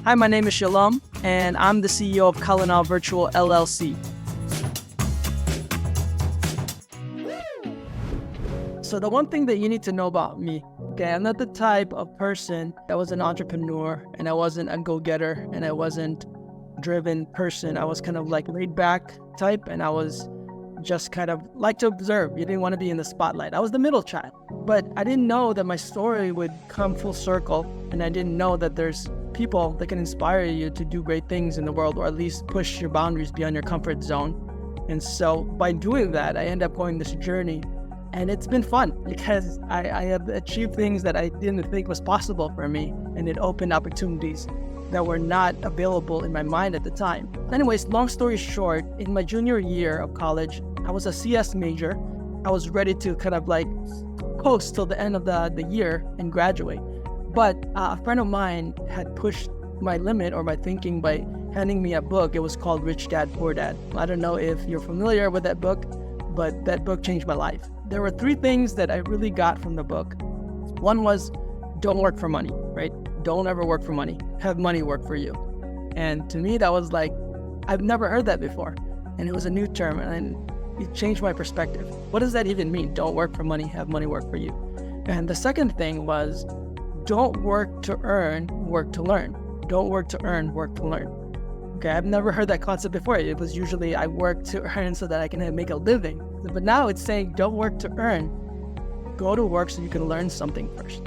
Hi, my name is Shalom, and I'm the CEO of Kalinaw Virtual LLC. So the one thing that you need to know about me, okay, I'm not the type of person that was an entrepreneur, and I wasn't a go-getter, and I wasn't a driven person. I was kind of like laid back type, and I was just kind of like to observe. You didn't want to be in the spotlight. I was the middle child, but I didn't know that my story would come full circle, and I didn't know that there's people that can inspire you to do great things in the world, or at least push your boundaries beyond your comfort zone. And so by doing that, I end up going this journey, and it's been fun because I have achieved things that I didn't think was possible for me, and it opened opportunities that were not available in my mind at the time. Anyways, long story short, in my junior year of college, I was a CS major. I was ready to kind of like coast till the end of the year and graduate. But a friend of mine had pushed my limit or my thinking by handing me a book. It was called Rich Dad, Poor Dad. I don't know if you're familiar with that book, but that book changed my life. There were three things that I really got from the book. One was, don't work for money, right? Don't ever work for money. Have money work for you. And to me, that was like, I've never heard that before. And it was a new term, and it changed my perspective. What does that even mean? Don't work for money, have money work for you. And the second thing was, don't work to earn, work to learn. Don't work to earn, work to learn. Okay, I've never heard that concept before. It was usually I work to earn so that I can make a living. But now it's saying don't work to earn, go to work so you can learn something first.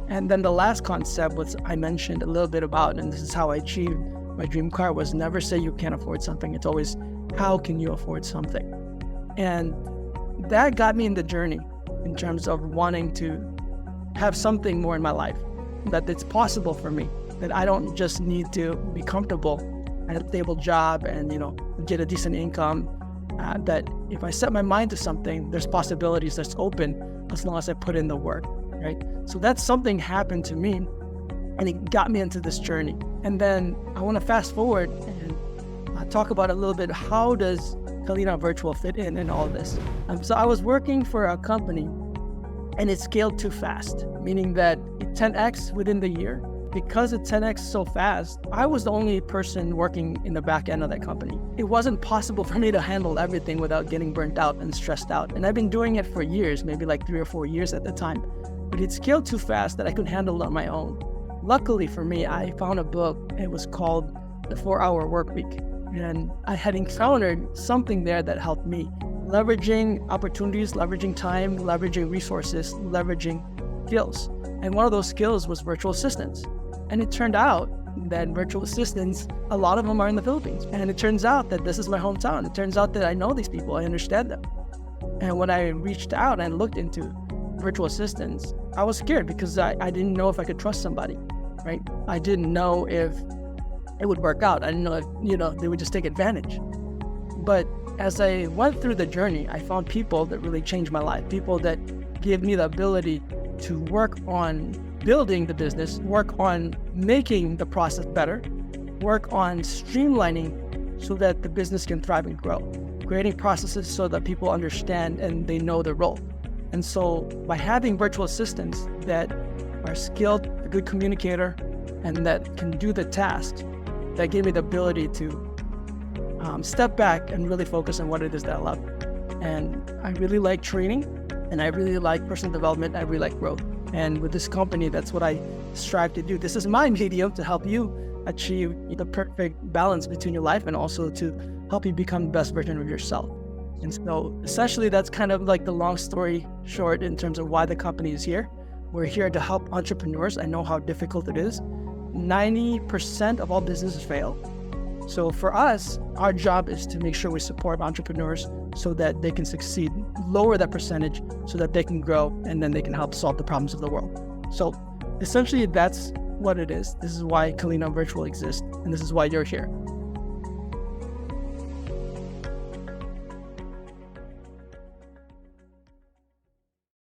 And then the last concept was I mentioned a little bit about, and this is how I achieved my dream car, was never say you can't afford something. It's always, how can you afford something? And that got me in the journey in terms of wanting to have something more in my life, that it's possible for me, that I don't just need to be comfortable at a stable job and, get a decent income, that if I set my mind to something, there's possibilities that's open as long as I put in the work, right? So that's something happened to me, and it got me into this journey. And then I want to fast forward and talk about a little bit, how does Kalinaw Virtual fit in all of this? So I was working for a company, and it scaled too fast, meaning that it 10x within the year. Because it 10x so fast, I was the only person working in the back end of that company. It wasn't possible for me to handle everything without getting burnt out and stressed out. And I've been doing it for years, maybe like 3 or 4 years at the time. But it scaled too fast that I couldn't handle it on my own. Luckily for me, I found a book. It was called The 4-Hour Workweek. And I had encountered something there that helped me. Leveraging opportunities, leveraging time, leveraging resources, leveraging skills. And one of those skills was virtual assistants. And it turned out that virtual assistants, a lot of them are in the Philippines. And it turns out that this is my hometown. It turns out that I know these people, I understand them. And when I reached out and looked into virtual assistants, I was scared because I didn't know if I could trust somebody, right? I didn't know if it would work out. I didn't know if, they would just take advantage. But as I went through the journey, I found people that really changed my life, people that gave me the ability to work on building the business, work on making the process better, work on streamlining so that the business can thrive and grow, creating processes so that people understand and they know their role. And so by having virtual assistants that are skilled, a good communicator, and that can do the task, that gave me the ability to step back and really focus on what it is that I love. And I really like training, and I really like personal development, I really like growth. And with this company, that's what I strive to do. This is my medium to help you achieve the perfect balance between your life and also to help you become the best version of yourself. And so essentially, that's kind of like the long story short in terms of why the company is here. We're here to help entrepreneurs. I know how difficult it is. 90% of all businesses fail. So for us, our job is to make sure we support entrepreneurs so that they can succeed, lower that percentage so that they can grow, and then they can help solve the problems of the world. So essentially, that's what it is. This is why Kalinaw Virtual exists, and this is why you're here.